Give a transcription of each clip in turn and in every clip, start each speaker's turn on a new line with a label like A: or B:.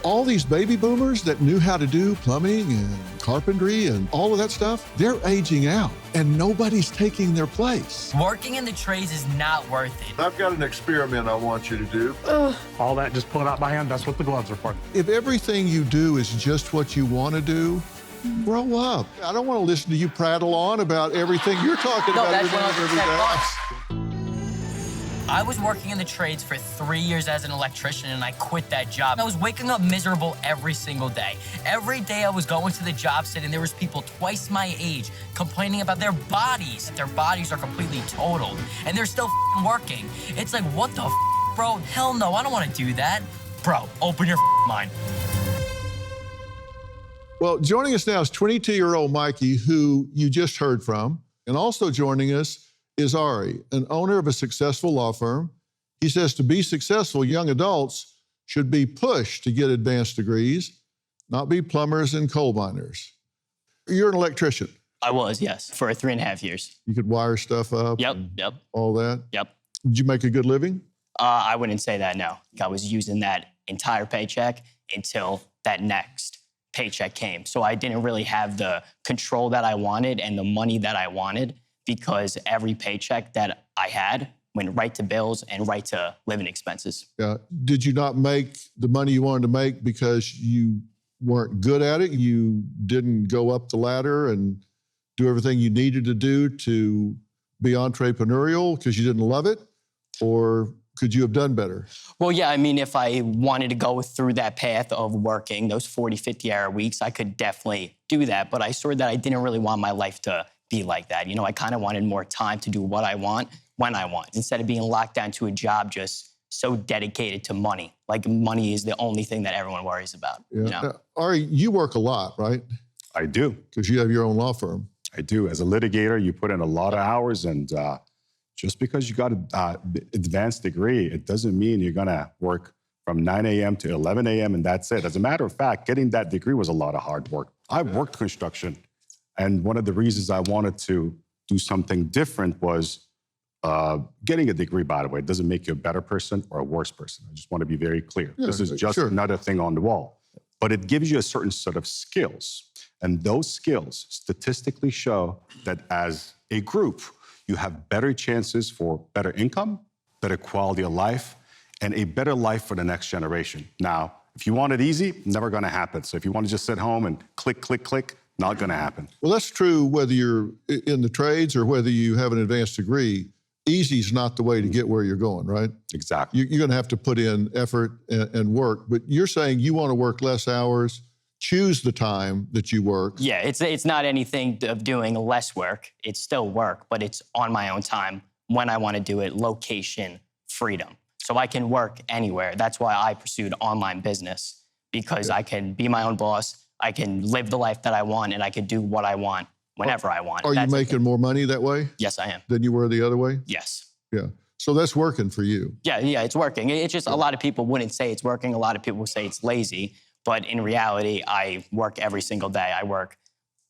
A: all these baby boomers that knew how to do plumbing and carpentry and all of that stuff, they're aging out and nobody's taking their place.
B: Working in the trades is not worth it.
C: I've got an experiment I want you to do.
D: All that, just pull it out by hand. That's what the gloves are for.
A: If everything you do is just what you want to do, grow up. I don't want to listen to you prattle on about everything you're talking about.
B: That's
A: every day.
B: 100% I was working in the trades for 3 years as an electrician, and I quit that job. I was waking up miserable every single day. Every day I was going to the job site, and there was people twice my age complaining about their bodies. Their bodies are completely totaled, and they're still working. It's like, what the bro? Hell no, I don't want to do that. Bro, open your mind.
A: Well, joining us now is 22-year-old Mikey, who you just heard from. And also joining us is Ari, an owner of a successful law firm. He says to be successful, young adults should be pushed to get advanced degrees, not be plumbers and coal miners. You're an electrician.
B: I was, yes, for 3.5 years.
A: You could wire stuff up.
B: Yep.
A: All that.
B: Yep.
A: Did you make a good living?
B: I wouldn't say that, no. I was using that entire paycheck until that next paycheck came. So I didn't really have the control that I wanted and the money that I wanted, because every paycheck that I had went right to bills and right to living expenses.
A: Yeah. Did you not make the money you wanted to make because you weren't good at it? You didn't go up the ladder and do everything you needed to do to be entrepreneurial because you didn't love it? Or could you have done better?
B: Well, yeah, I mean, if I wanted to go through that path of working those 40, 50-hour weeks, I could definitely do that. But I saw that I didn't really want my life to be like that. You know, I kind of wanted more time to do what I want, when I want, instead of being locked down to a job just so dedicated to money. Like, money is the only thing that everyone worries about.
A: Yeah.
B: You know?
A: Now, Ari, you work a lot, right?
E: I do.
A: Because you have your own law firm.
E: I do. As a litigator, you put in a lot of hours, and just because you got an advanced degree, it doesn't mean you're going to work from 9 a.m. to 11 a.m. and that's it. As a matter of fact, getting that degree was a lot of hard work. I've worked construction, and one of the reasons I wanted to do something different was getting a degree, by the way, doesn't make you a better person or a worse person. I just want to be very clear.
A: Yeah,
E: this is just another thing on the wall. But it gives you a certain set of skills. And those skills statistically show that as a group, you have better chances for better income, better quality of life, and a better life for the next generation. Now, if you want it easy, never going to happen. So if you want to just sit home and click, click, click, not going to happen.
A: Well, that's true whether you're in the trades or whether you have an advanced degree. Easy is not the way to get where you're going, right?
E: Exactly.
A: You're going to have to put in effort and work. But you're saying you want to work less hours, choose the time that you work.
B: Yeah, it's not anything of doing less work. It's still work, but it's on my own time, when I want to do it, location, freedom. So I can work anywhere. That's why I pursued online business, because I can be my own boss, I can live the life that I want, and I can do what I want whenever I want.
A: Are you making more money that way?
B: Yes, I am.
A: Than you were the other way?
B: Yes.
A: Yeah. So that's working for you.
B: Yeah, it's working. It's just a lot of people wouldn't say it's working. A lot of people say it's lazy. But in reality, I work every single day. I work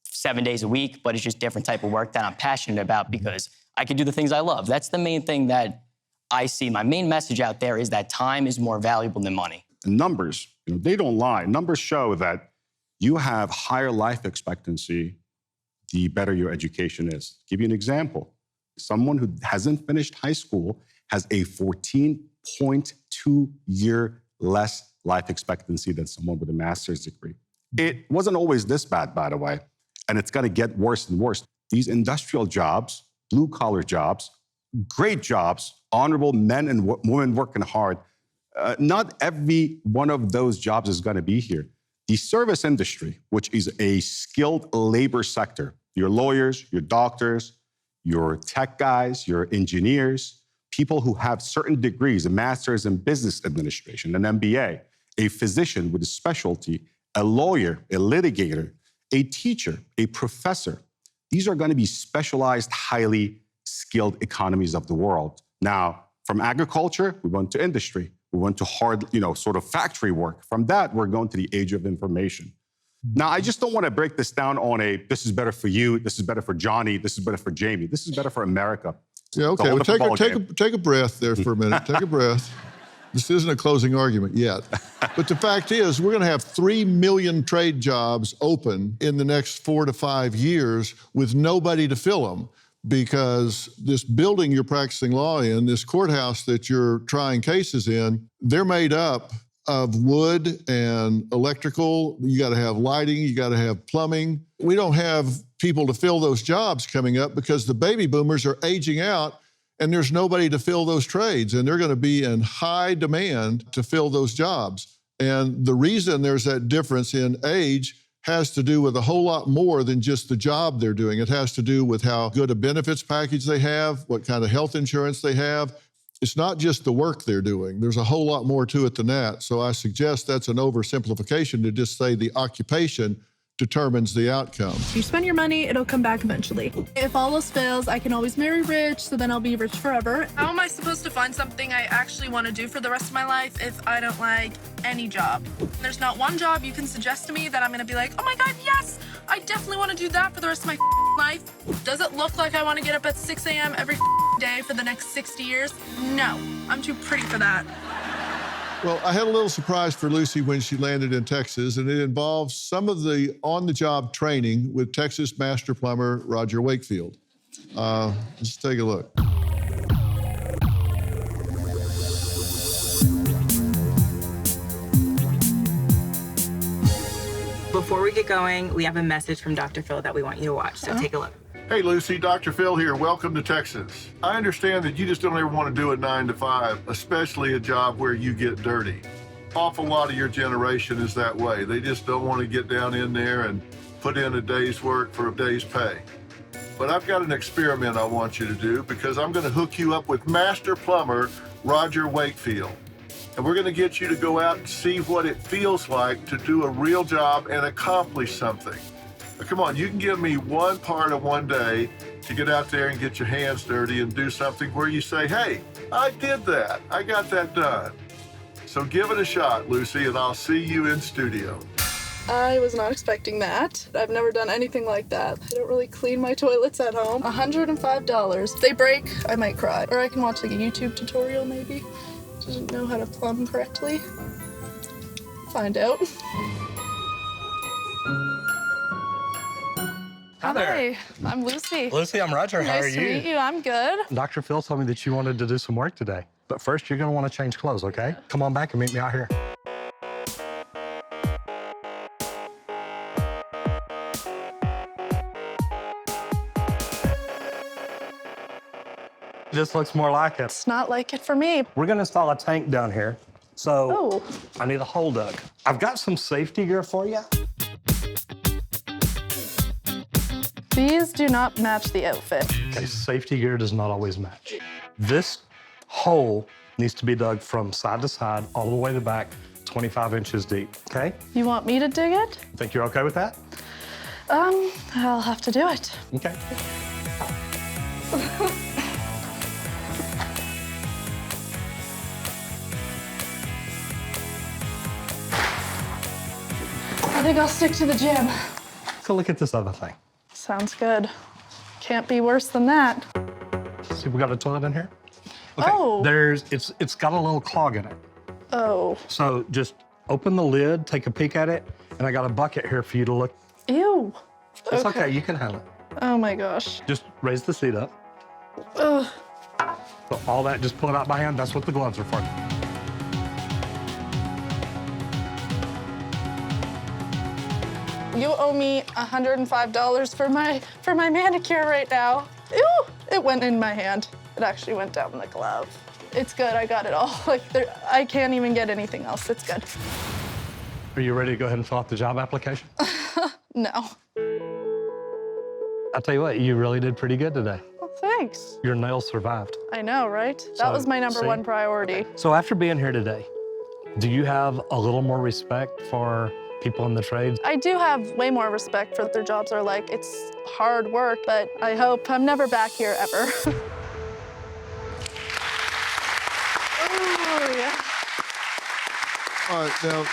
B: 7 days a week, but it's just different type of work that I'm passionate about because I can do the things I love. That's the main thing that I see. My main message out there is that time is more valuable than money.
E: Numbers, they don't lie. Numbers show that you have higher life expectancy the better your education is. Give you an example. Someone who hasn't finished high school has a 14.2 year less life expectancy than someone with a master's degree. It wasn't always this bad, by the way, and it's going to get worse and worse. These industrial jobs, blue-collar jobs, great jobs, honorable men and women working hard, not every one of those jobs is going to be here. The service industry, which is a skilled labor sector, your lawyers, your doctors, your tech guys, your engineers, people who have certain degrees, a master's in business administration, an MBA, a physician with a specialty, a lawyer, a litigator, a teacher, a professor. These are going to be specialized, highly skilled economies of the world. Now, from agriculture, we went to industry. We went to hard, sort of factory work. From that, we're going to the age of information. Now, I just don't want to break this down on this is better for you, this is better for Johnny, this is better for Jamie. This is better for America.
A: Yeah, okay. Well, take a breath there for a minute. Take a breath. This isn't a closing argument yet. But the fact is, we're going to have 3 million trade jobs open in the next 4 to 5 years with nobody to fill them, because this building you're practicing law in, this courthouse that you're trying cases in, they're made up of wood and electrical. You got to have lighting, you got to have plumbing. We don't have people to fill those jobs coming up because the baby boomers are aging out and there's nobody to fill those trades, and they're going to be in high demand to fill those jobs. And the reason there's that difference in age has to do with a whole lot more than just the job they're doing. It has to do with how good a benefits package they have, what kind of health insurance they have. It's not just the work they're doing. There's a whole lot more to it than that. So I suggest that's an oversimplification to just say the occupation determines the outcome.
F: You spend your money, it'll come back eventually. If all else fails, I can always marry rich, so then I'll be rich forever. How am I supposed to find something I actually want to do for the rest of my life if I don't like any job? There's not one job you can suggest to me that I'm going to be like, oh my God, yes, I definitely want to do that for the rest of my life. Does it look like I want to get up at 6 a.m. every day for the next 60 years? No, I'm too pretty for that.
A: Well, I had a little surprise for Lucy when she landed in Texas, and it involves some of the on-the-job training with Texas master plumber Roger Wakefield. Let's take a look.
G: Before we get going, we have a message from Dr. Phil that we want you to watch, so take a look.
C: Hey, Lucy, Dr. Phil here. Welcome to Texas. I understand that you just don't ever want to do a 9 to 5, especially a job where you get dirty. Awful lot of your generation is that way. They just don't want to get down in there and put in a day's work for a day's pay. But I've got an experiment I want you to do, because I'm going to hook you up with master plumber Roger Wakefield. And we're going to get you to go out and see what it feels like to do a real job and accomplish something. Now, come on, you can give me one part of one day to get out there and get your hands dirty and do something where you say, hey, I did that. I got that done. So give it a shot, Lucy, and I'll see you in studio.
F: I was not expecting that. I've never done anything like that. I don't really clean my toilets at home. $105. If they break, I might cry. Or I can watch like a YouTube tutorial maybe. Doesn't know how to plumb correctly. Find out.
D: Hi there.
F: Hi, I'm Lucy.
D: Lucy, I'm Roger. How are
F: Nice to
D: you?
F: meet you. I'm good.
D: Dr. Phil told me that you wanted to do some work today. But first, you're going to want to change clothes, okay? Come on back and meet me out here. This looks more like it.
F: It's not like it for me.
D: We're going to install a tank down here. So
F: Oh.
D: I need a hole dug. I've got some safety gear for you.
F: These do not match the outfit.
D: Okay, safety gear does not always match. This hole needs to be dug from side to side, all the way to the back, 25 inches deep, okay?
F: You want me to dig it?
D: Think you're okay with that?
F: I'll have to do it.
D: Okay.
F: I think I'll stick to the gym.
D: So look at this other thing.
F: Sounds good. Can't be worse than that.
D: See, we got a toilet in here? Okay.
F: Oh.
D: It's got a little clog in it.
F: Oh.
D: So just open the lid, take a peek at it, and I got a bucket here for you to look.
F: Ew.
D: It's okay, you can handle it.
F: Oh my gosh.
D: Just raise the seat up.
F: Ugh.
D: So all that, just pull it out by hand. That's what the gloves are for.
F: You owe me $105 for my manicure right now. Ew! It went in my hand. It actually went down the glove. It's good. I got it all. I can't even get anything else. It's good.
D: Are you ready to go ahead and fill out the job application?
F: No.
D: I'll tell you what, you really did pretty good today.
F: Well, thanks.
D: Your nails survived.
F: I know, right? That
D: So,
F: was my number
D: see?
F: one priority.
D: So after being here today, do you have a little more respect for people in the trades?
F: I do have way more respect for what their jobs are like. It's hard work, but I hope I'm never back here ever. Oh, yeah.
A: All right, now,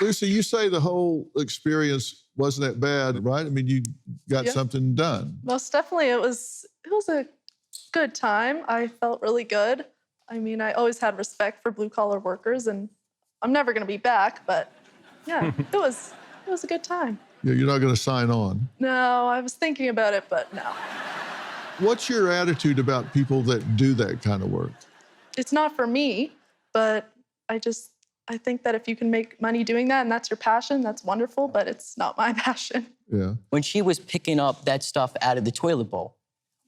A: Lucy, you say the whole experience wasn't that bad, right? I mean, you got
F: Yeah.
A: something done.
F: Most definitely, it was a good time. I felt really good. I mean, I always had respect for blue collar workers, and I'm never going to be back, but yeah, it was a good time.
A: Yeah, you're not going to sign on.
F: No, I was thinking about it, but no.
A: What's your attitude about people that do that kind of work?
F: It's not for me, but I think that if you can make money doing that and that's your passion, that's wonderful, but it's not my passion.
A: Yeah.
B: When she was picking up that stuff out of the toilet bowl,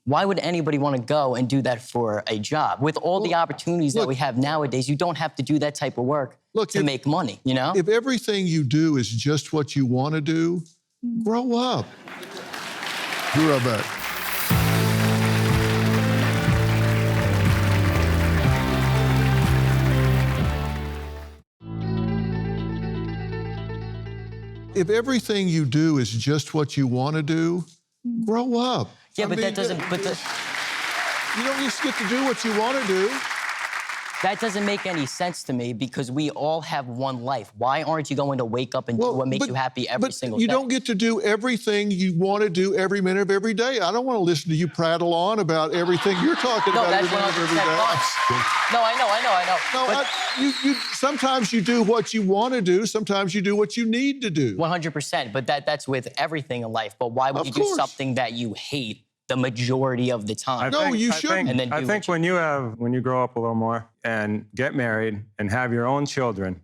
B: why would anybody want to go and do that for a job? With all the opportunities that we have nowadays, you don't have to do that type of work to make money, you know?
A: If everything you do is just what you want to do, grow up. Be right back. If everything you do is just what you want to do, grow up.
B: Yeah, but that doesn't,
A: You don't just get to do what you want to do.
B: that doesn't make any sense to me because we all have one life. Why aren't you going to wake up and do what makes you happy every single day?
A: You don't get to do everything you want to do every minute of every day. I don't want to listen to you prattle on about everything you're talking about every minute of every day.
B: No, I know.
A: No, sometimes you do what you want to do. Sometimes you do what you need to do.
B: 100%, but that's with everything in life. But why would you do something that you hate the majority of the time?
A: You shouldn't.
H: I think when you grow up a little more and get married and have your own children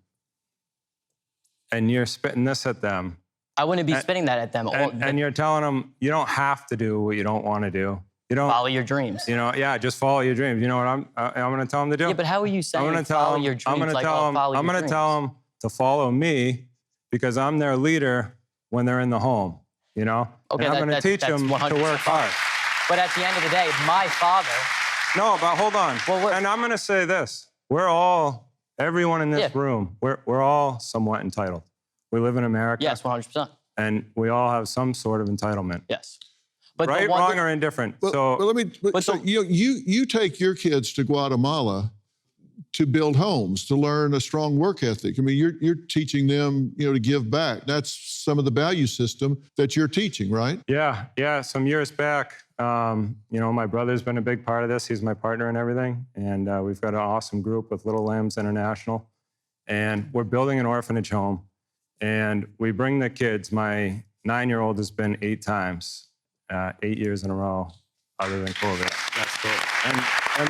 H: and you're spitting this at them.
B: I wouldn't be spitting that at them.
H: And you're telling them you don't have to do what you don't want to do. You don't
B: follow your dreams.
H: Just follow your dreams. You know what I'm going to tell them to do?
B: Yeah, but how are you saying follow your dreams?
H: I'm going to tell them to follow me because I'm their leader when they're in the home. You know?
B: Okay,
H: and I'm going to teach them to work hard.
B: But at the end of the day, my father...
H: No, but hold on. And I'm going to say this. Everyone in this room, we're all somewhat entitled. We live in America.
B: Yes, 100%.
H: And we all have some sort of entitlement.
B: Yes. But
H: right, wrong, or indifferent.
A: You take your kids to Guatemala to build homes, to learn a strong work ethic. I mean, you're teaching them, to give back. That's some of the value system that you're teaching, right?
H: Yeah. Some years back, my brother's been a big part of this. He's my partner and everything. And we've got an awesome group with Little Lambs International. And we're building an orphanage home. And we bring the kids. My 9-year-old has been 8 times, 8 years in a row, other than COVID. That's cool. And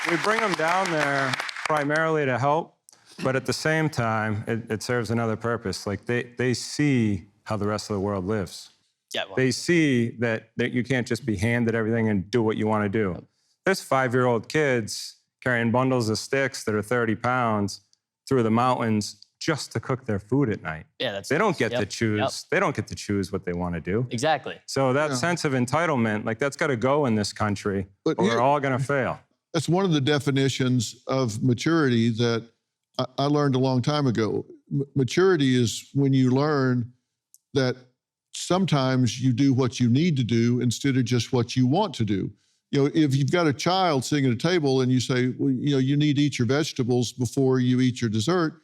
H: we bring them down there primarily to help, but at the same time, it serves another purpose. Like they see how the rest of the world lives.
B: Yeah, well,
H: they see that you can't just be handed everything and do what you want to do. There's 5-year-old kids carrying bundles of sticks that are 30 pounds through the mountains just to cook their food at night.
B: Yeah,
H: they don't get to choose. They don't get to choose what they want to do.
B: Exactly.
H: So that sense of entitlement, that's got to go in this country, or we're all going to fail.
A: That's one of the definitions of maturity that I learned a long time ago. Maturity is when you learn that sometimes you do what you need to do instead of just what you want to do. If you've got a child sitting at a table and you say, well, you need to eat your vegetables before you eat your dessert,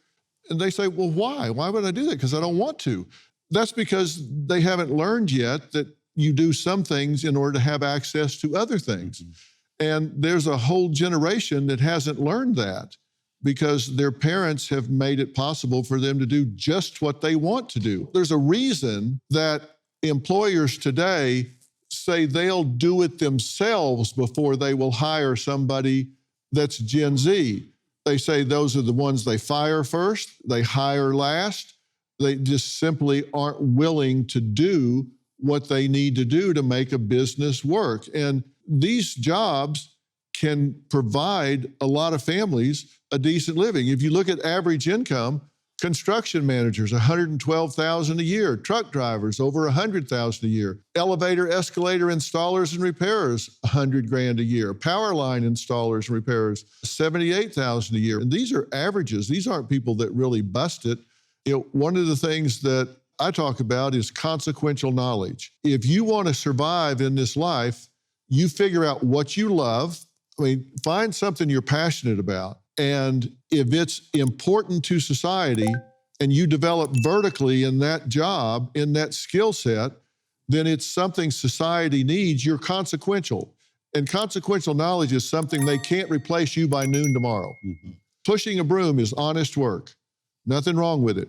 A: and they say, well, why? Why would I do that? Because I don't want to. That's because they haven't learned yet that you do some things in order to have access to other things. Mm-hmm. And there's a whole generation that hasn't learned that because their parents have made it possible for them to do just what they want to do. There's a reason that employers today say they'll do it themselves before they will hire somebody that's Gen Z. They say those are the ones they fire first, they hire last. They just simply aren't willing to do what they need to do to make a business work. And these jobs can provide a lot of families a decent living. If you look at average income, construction managers, $112,000 a year. Truck drivers, over $100,000 a year. Elevator, escalator installers and repairers, $100,000 a year. Power line installers and repairers, $78,000 a year. And these are averages. These aren't people that really bust it. One of the things that I talk about is consequential knowledge. If you want to survive in this life, you figure out what you love. Find something you're passionate about. And if it's important to society and you develop vertically in that job, in that skill set, then it's something society needs. You're consequential. And consequential knowledge is something they can't replace you by noon tomorrow. Pushing a broom is honest work. Nothing wrong with it.